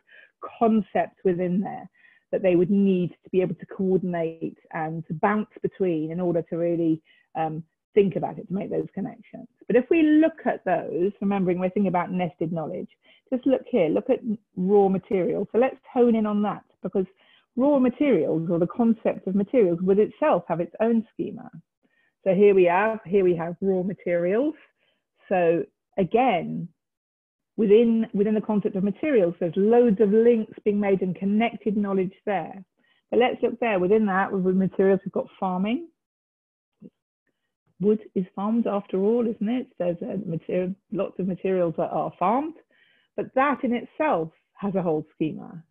concepts within there that they would need to be able to coordinate and to bounce between in order to really think about it, to make those connections. But if we look at those, remembering we're thinking about nested knowledge, just look here, look at raw materials. So let's hone in on that, because raw materials, or the concept of materials, would itself have its own schema. So here we have raw materials. So again, within the concept of materials, there's loads of links being made and connected knowledge there. But let's look there, within that, with materials, we've got farming. Wood is farmed after all, isn't it? There's lots of materials that are farmed, but that in itself has a whole schema.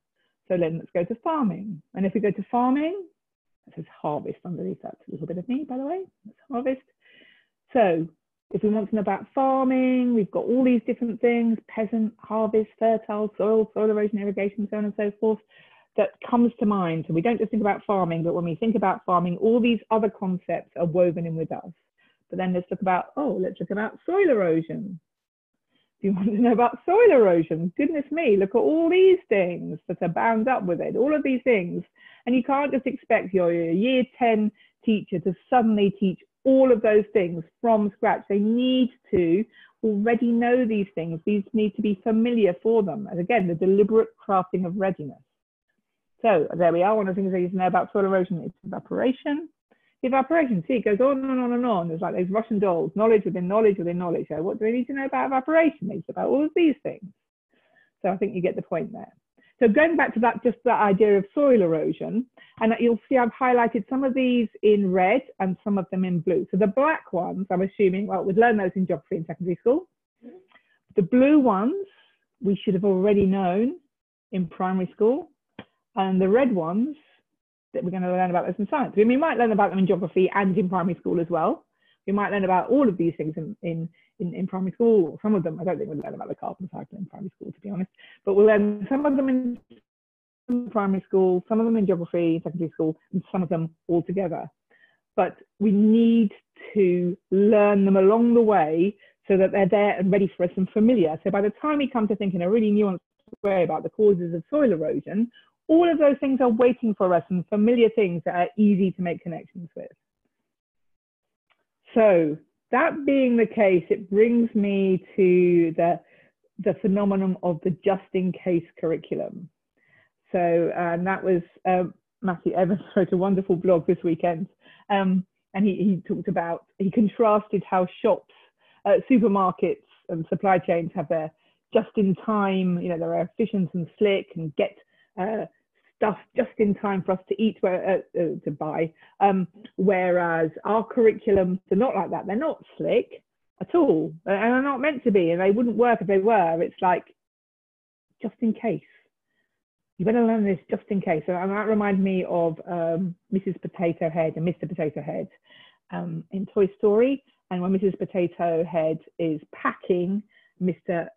So then let's go to farming. And if we go to farming, it says harvest underneath. That's a little bit of me, by the way. That's harvest. So If we want to know about farming, we've got all these different things: peasant, harvest, fertile soil, soil erosion, irrigation, so on and so forth, that comes to mind. So we don't just think about farming, but when we think about farming, all these other concepts are woven in with us. But then let's look about soil erosion. If you want to know about soil erosion, goodness me, look at all these things that are bound up with it, all of these things. And you can't just expect your year 10 teacher to suddenly teach all of those things from scratch. They need to already know these things. These need to be familiar for them. And again, the deliberate crafting of readiness. So there we are. One of the things I need to know about soil erosion is evaporation. Evaporation, see, it goes on and on and on. There's like those Russian dolls, knowledge within knowledge within knowledge. So what do we need to know about evaporation? It's about all of these things. So I think you get the point there. So going back to that, just that idea of soil erosion, and you'll see I've highlighted some of these in red and some of them in blue. So the black ones, I'm assuming, well, we'd learn those in geography in secondary school. The blue ones, we should have already known in primary school. And the red ones, that we're going to learn about those in science. We might learn about them in geography and in primary school as well. We might learn about all of these things in primary school, or some of them. I don't think we'll learn about the carbon cycle in primary school, to be honest, but we'll learn some of them in primary school, some of them in geography, secondary school, and some of them all together. But we need to learn them along the way so that they're there and ready for us and familiar. So by the time we come to think in a really nuanced way about the causes of soil erosion, all of those things are waiting for us and familiar things that are easy to make connections with. So that being the case, it brings me to the phenomenon of the just-in-case curriculum. So that was Matthew Evans wrote a wonderful blog this weekend, and he talked about, he contrasted how shops, supermarkets and supply chains have their just-in-time, you know, they're efficient and slick and get stuff just in time for us to eat, to buy, whereas our curriculums are not like that. They're not slick at all, and they're not meant to be, and they wouldn't work if they were. It's like, just in case. You better learn this just in case. And that reminds me of Mrs. Potato Head and Mr. Potato Head in Toy Story. And when Mrs. Potato Head is packing Mr.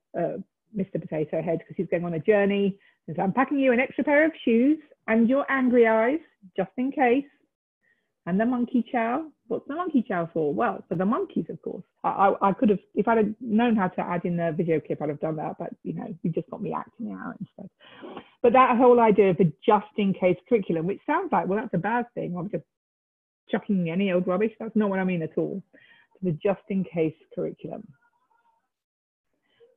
Potato Head, because he's going on a journey, and so I'm packing you an extra pair of shoes and your angry eyes, just in case. And the monkey chow. What's the monkey chow for? Well, for the monkeys, of course. I could have, if I'd have known how to add in the video clip, I'd have done that. But, you know, you just got me acting out instead. But that whole idea of the just-in-case curriculum, which sounds like, well, that's a bad thing. I'm just chucking any old rubbish. That's not what I mean at all. The just-in-case curriculum.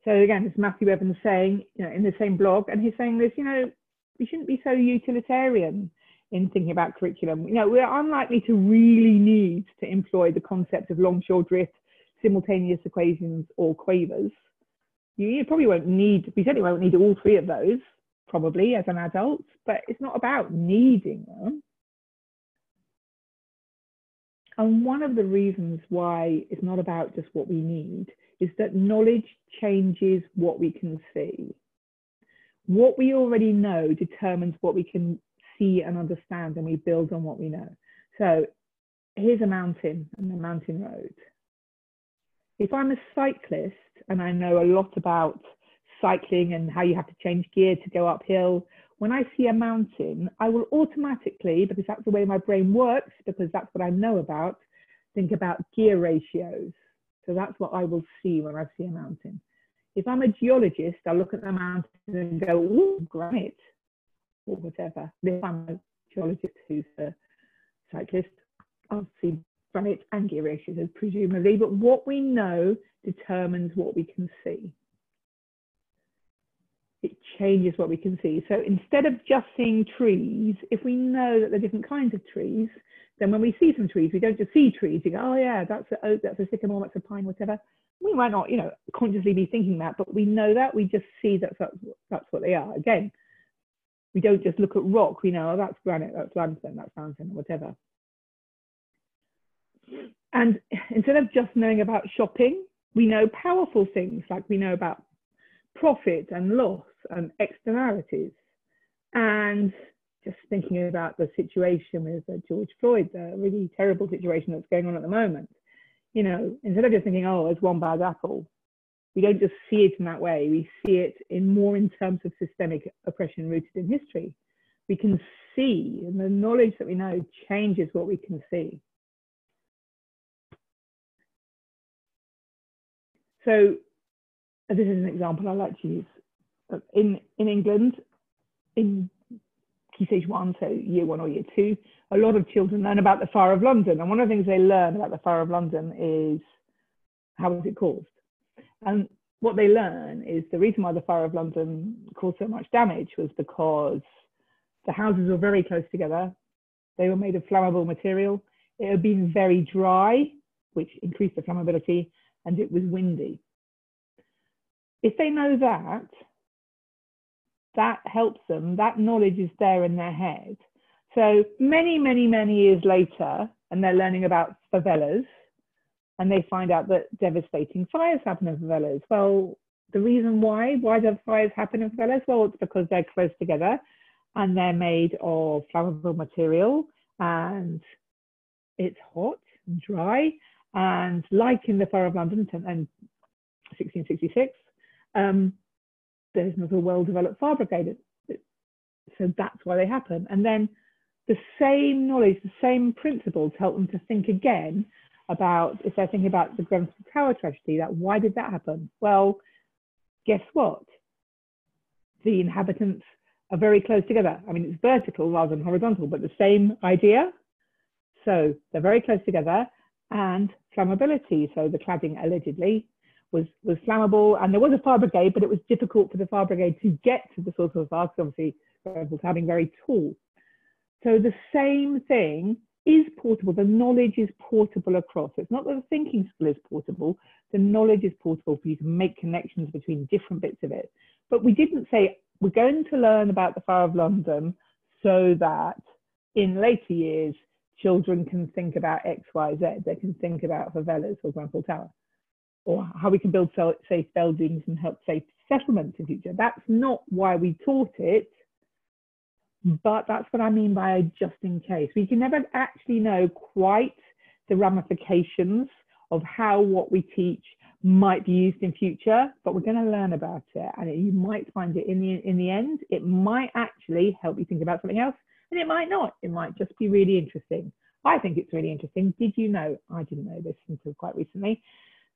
So again, it's Matthew Evans saying, you know, in the same blog, and he's saying this, you know, we shouldn't be so utilitarian in thinking about curriculum. You know, we're unlikely to really need to employ the concept of long, short drift, simultaneous equations, or quavers. You probably won't need, we certainly won't need all three of those, probably as an adult, but it's not about needing them. And one of the reasons why it's not about just what we need is that knowledge changes what we can see. What we already know determines what we can see and understand, and we build on what we know. So here's a mountain and a mountain road. If I'm a cyclist and I know a lot about cycling and how you have to change gear to go uphill, when I see a mountain, I will automatically, because that's the way my brain works, because that's what I know about, think about gear ratios. So that's what I will see when I see a mountain. If I'm a geologist, I'll look at the mountain and go, ooh, granite, or whatever. If I'm a geologist who's a cyclist, I'll see granite and gear ratios, presumably. But what we know determines what we can see. It changes what we can see. So instead of just seeing trees, if we know that there are different kinds of trees, then when we see some trees, we don't just see trees. You go, oh yeah, that's an oak, that's a sycamore, that's a pine, whatever. We might not, you know, consciously be thinking that, but we know that. We just see that that's what they are. Again, we don't just look at rock. We know, oh, that's granite, that's limestone, that's mountain, or whatever. And instead of just knowing about shopping, we know powerful things, like we know about profit and loss and externalities. And just thinking about the situation with George Floyd, the really terrible situation that's going on at the moment, You know, instead of just thinking, oh, it's one bad apple, we don't just see it in that way. We see it more in terms of systemic oppression rooted in history. We can see, and the knowledge that we know changes what we can see. So this is an example I like to use. In England, in Key Stage 1, so year 1 or year 2, a lot of children learn about the Fire of London. And one of the things they learn about the Fire of London is how was it caused? And what they learn is the reason why the Fire of London caused so much damage was because the houses were very close together. They were made of flammable material. It had been very dry, which increased the flammability, and it was windy. If they know that, that helps them. That knowledge is there in their head. So many, many, many years later, and they're learning about favelas, and they find out that devastating fires happen in favelas. Well, the reason why do fires happen in favelas? Well, it's because they're close together and they're made of flammable material and it's hot and dry. And like in the Fire of London in 1666, there's not a well-developed fire brigade. So that's why they happen. And then the same knowledge, the same principles help them to think again about, if they're thinking about the Grenfell Tower tragedy, that why did that happen? Well, guess what? The inhabitants are very close together. I mean, it's vertical rather than horizontal, but the same idea. So they're very close together, and flammability. So the cladding allegedly was flammable, and there was a fire brigade, but it was difficult for the fire brigade to get to the source of the fire, because obviously Grenfell Tower being very tall. So the same thing is portable. The knowledge is portable across. It's not that the thinking skill is portable. The knowledge is portable for you to make connections between different bits of it. But we didn't say, we're going to learn about the Fire of London so that in later years, children can think about X, Y, Z. They can think about favelas or Grenfell Tower, or how we can build safe buildings and help safe settlements in future. That's not why we taught it. But that's what I mean by just in case. We can never actually know quite the ramifications of how what we teach might be used in future, but we're going to learn about it. And you might find it in the end, it might actually help you think about something else, and it might not. It might just be really interesting. I think it's really interesting. Did you know, I didn't know this until quite recently,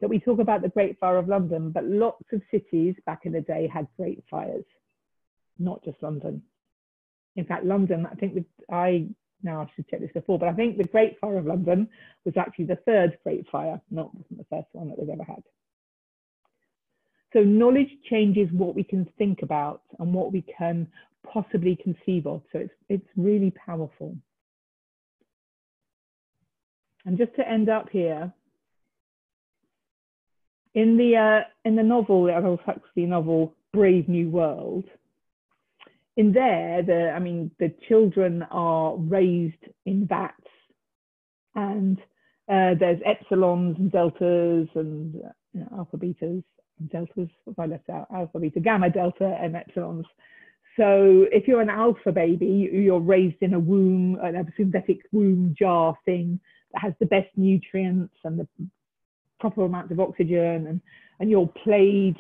that we talk about the Great Fire of London, but lots of cities back in the day had great fires, not just London. In fact, London, I think I should check this before, but I think the Great Fire of London was actually the third Great Fire, wasn't the first one that was ever had. So knowledge changes what we can think about and what we can possibly conceive of. So it's really powerful. And just to end up here, in the novel, the Aldous Huxley novel, Brave New World, in there, the children are raised in vats, and there's epsilons and deltas and alpha, betas, and deltas. What have I left out? Alpha, beta, gamma, delta, and epsilons. So if you're an alpha baby, you're raised in a womb, a synthetic womb jar thing that has the best nutrients and the proper amount of oxygen, and you're played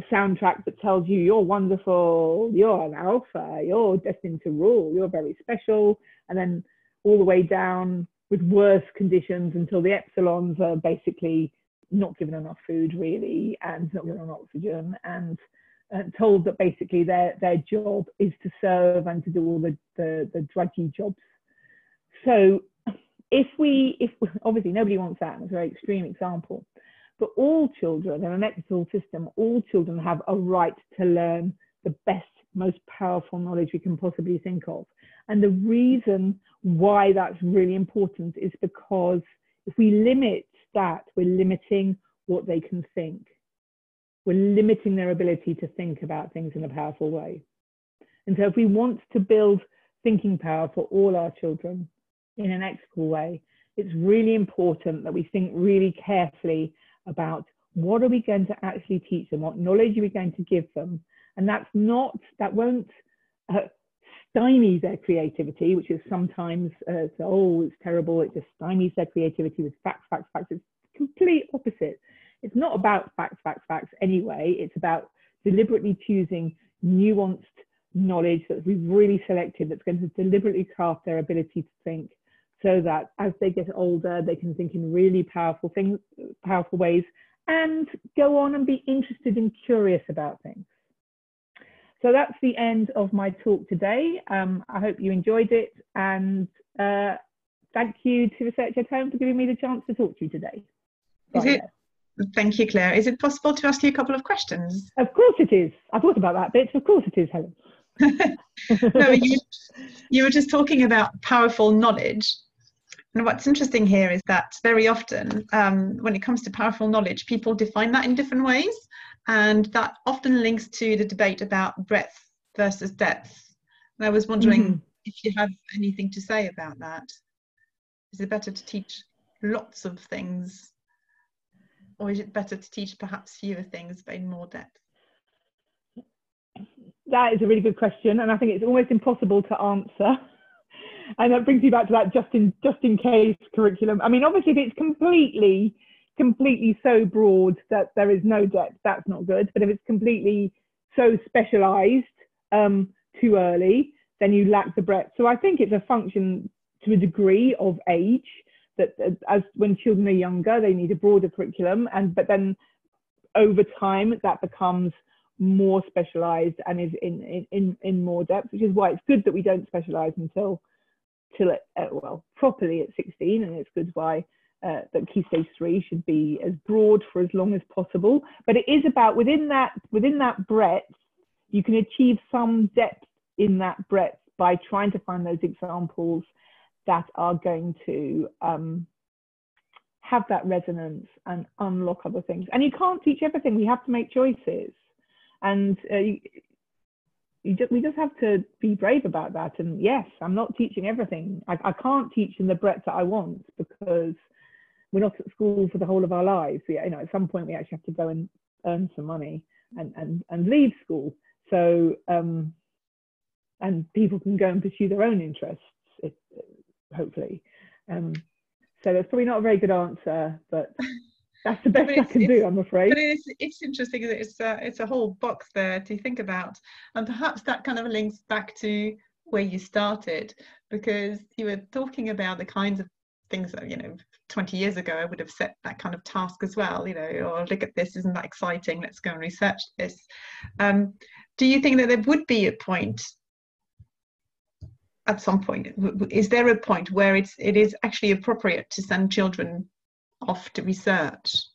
soundtrack that tells you you're wonderful, you're an alpha, you're destined to rule, you're very special, and then all the way down with worse conditions until the epsilons are basically not given enough food really, and not given enough oxygen, and told that basically their job is to serve and to do all the drudgy jobs. So if obviously nobody wants that, and it's a very extreme example, but all children in an equitable system, all children have a right to learn the best, most powerful knowledge we can possibly think of. And the reason why that's really important is because if we limit that, we're limiting what they can think. We're limiting their ability to think about things in a powerful way. And so if we want to build thinking power for all our children in an equitable way, it's really important that we think really carefully about what are we going to actually teach them, what knowledge are we going to give them. And that won't stymies their creativity, which is sometimes, oh, it's terrible, it just stymies their creativity with facts, facts, facts. It's complete opposite. It's not about facts, facts, facts anyway. It's about deliberately choosing nuanced knowledge that's really selective, that's going to deliberately craft their ability to think, so that as they get older, they can think in really powerful things, powerful ways, and go on and be interested and curious about things. So that's the end of my talk today. I hope you enjoyed it, and thank you to researchED Home for giving me the chance to talk to you today. Thank you, Claire. Is it possible to ask you a couple of questions? Of course it is. I thought about that bit. Of course it is, Helen. No, you were just talking about powerful knowledge. And what's interesting here is that very often, when it comes to powerful knowledge, people define that in different ways. And that often links to the debate about breadth versus depth. And I was wondering if you have anything to say about that. Is it better to teach lots of things, or is it better to teach perhaps fewer things but in more depth? That is a really good question, and I think it's almost impossible to answer. And that brings you back to that just in case curriculum. I mean, obviously, if it's completely so broad that there is no depth, that's not good. But if it's completely so specialised too early, then you lack the breadth. So I think it's a function to a degree of age, that as when children are younger, they need a broader curriculum, but then over time that becomes more specialised and is in more depth, which is why it's good that we don't specialise until properly at 16, and it's good why that Key Stage 3 should be as broad for as long as possible. But it is about within that breadth, you can achieve some depth in that breadth by trying to find those examples that are going to have that resonance and unlock other things. And you can't teach everything. We have to make choices, and we just have to be brave about that. And yes, I'm not teaching everything. I can't teach in the breadth that I want, because we're not at school for the whole of our lives. At some point we actually have to go and earn some money and leave school. So and people can go and pursue their own interests, hopefully. So that's probably not a very good answer, but that's the best I can do, I'm afraid. But it's interesting. It's a whole box there to think about, and perhaps that kind of links back to where you started, because you were talking about the kinds of things that 20 years ago I would have set that kind of task as well. Or look at this, isn't that exciting? Let's go and research this. Do you think that there would be a point? At some point, is there a point where it is actually appropriate to send children off to research?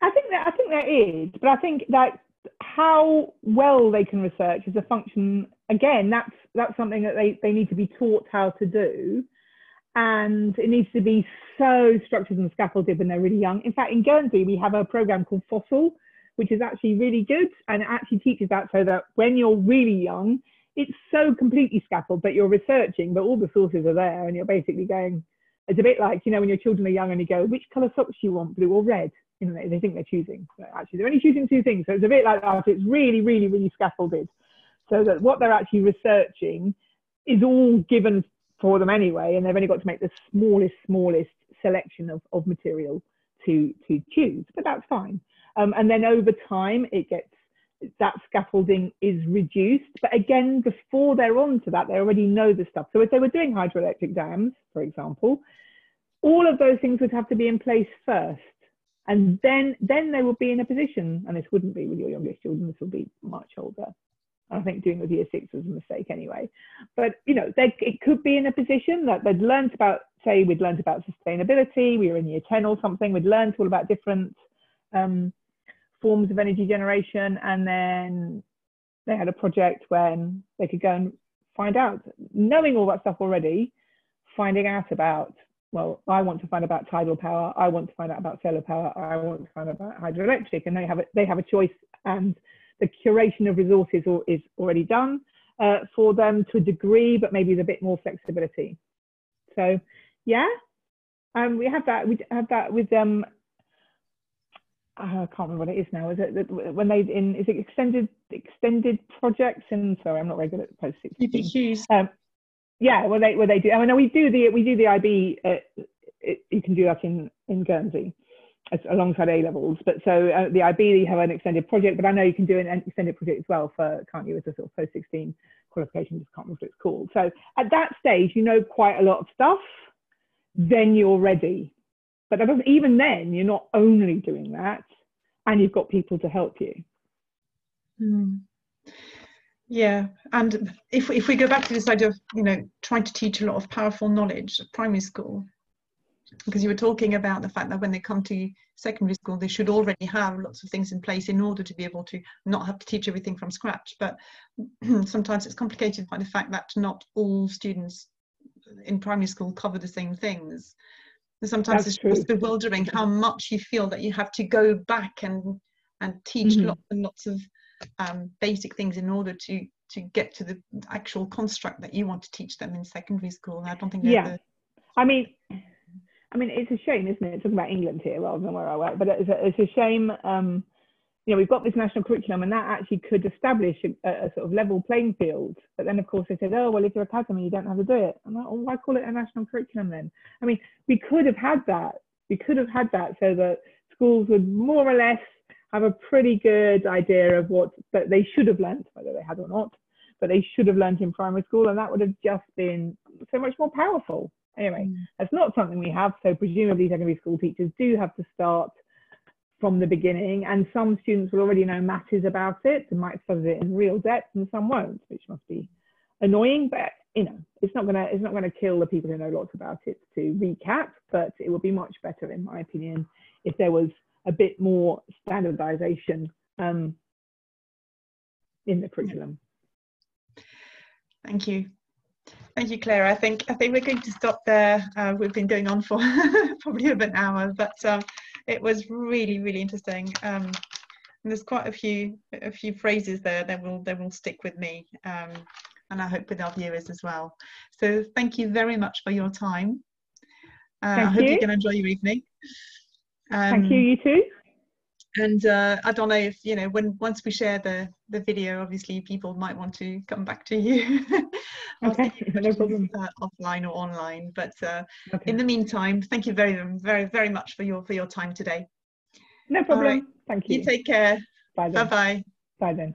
I think there is, but I think that how well they can research is a function. Again, that's something that they need to be taught how to do, and it needs to be so structured and scaffolded when they're really young. In fact, in Guernsey we have a program called Fossil, which is actually really good, and it actually teaches that, so that when you're really young, it's so completely scaffolded that you're researching, but all the sources are there, and you're basically going. It's a bit like, when your children are young and you go, which colour socks do you want, blue or red? They think they're choosing. But actually, they're only choosing two things. So it's a bit like that. It's really, really, really scaffolded, so that what they're actually researching is all given for them anyway, and they've only got to make the smallest selection of material to choose. But that's fine. And then over time, that scaffolding is reduced. But again, before they're on to that, they already know the stuff. So if they were doing hydroelectric dams, for example, all of those things would have to be in place first. And then they would be in a position, and this wouldn't be with your youngest children, this will be much older. I think doing with year 6 was a mistake anyway. But, it could be in a position that they'd learned about, say, we'd learned about sustainability, we were in year 10 or something, we'd learned all about different forms of energy generation, and then they had a project when they could go and find out, knowing all that stuff already, finding out about, well, I want to find out about tidal power, I want to find out about solar power, I want to find out about hydroelectric, and they have a choice, and the curation of resources is already done for them to a degree, but maybe with a bit more flexibility. So yeah, we have that with I can't remember what it is now. Is it when they is it extended projects? And sorry, I'm not very good at post 16. Yeah, well they do. I mean, we do the IB. You can do that in Guernsey alongside A levels. But so the IB, you have an extended project, but I know you can do an extended project as well for, can't you, as a sort of post 16 qualification? Just can't remember what it's called. So at that stage, you know quite a lot of stuff. Then you're ready. But that doesn't, even then, you're not only doing that, and you've got people to help you. Yeah, and if we go back to this idea of, you know, trying to teach a lot of powerful knowledge at primary school, because you were talking about the fact that when they come to secondary school, they should already have lots of things in place in order to be able to not have to teach everything from scratch. But sometimes it's complicated by the fact that not all students in primary school cover the same things. Sometimes it's just bewildering how much you feel that you have to go back and teach lots and lots of basic things in order to get to the actual construct that you want to teach them in secondary school. And I don't think I mean, it's a shame, isn't it? Talking about England here rather than where I work, but it's a shame. You know, we've got this national curriculum, and that actually could establish a sort of level playing field. But then, of course, they said, oh, well, if you're academy, you don't have to do it. I'm like, oh, why call it a national curriculum then? I mean, we could have had that. We could have had that so that schools would more or less have a pretty good idea of what that they should have learnt, whether they had or not, but they should have learnt in primary school, and that would have just been so much more powerful. Anyway, that's not something we have, so presumably secondary school teachers do have to start from the beginning, and some students will already know masses about it and might study it in real depth, and some won't, which must be annoying. But you know, it's not gonna kill the people who know lots about it to recap, but it would be much better, in my opinion, if there was a bit more standardization in the curriculum. Thank you, Claire. I think we're going to stop there. We've been going on for probably about an hour, but it was really, really interesting. And there's quite a few phrases there that will stick with me, and I hope with our viewers as well. So thank you very much for your time. I hope you can enjoy your evening. Thank you. You too. And I don't know if, you know, once we share the video, obviously people might want to come back to you. Okay, no problem. Offline or online, but in the meantime, thank you very, very, very much for your time today. No problem. Right. Thank you. You take care. Bye then. Bye-bye. Bye then.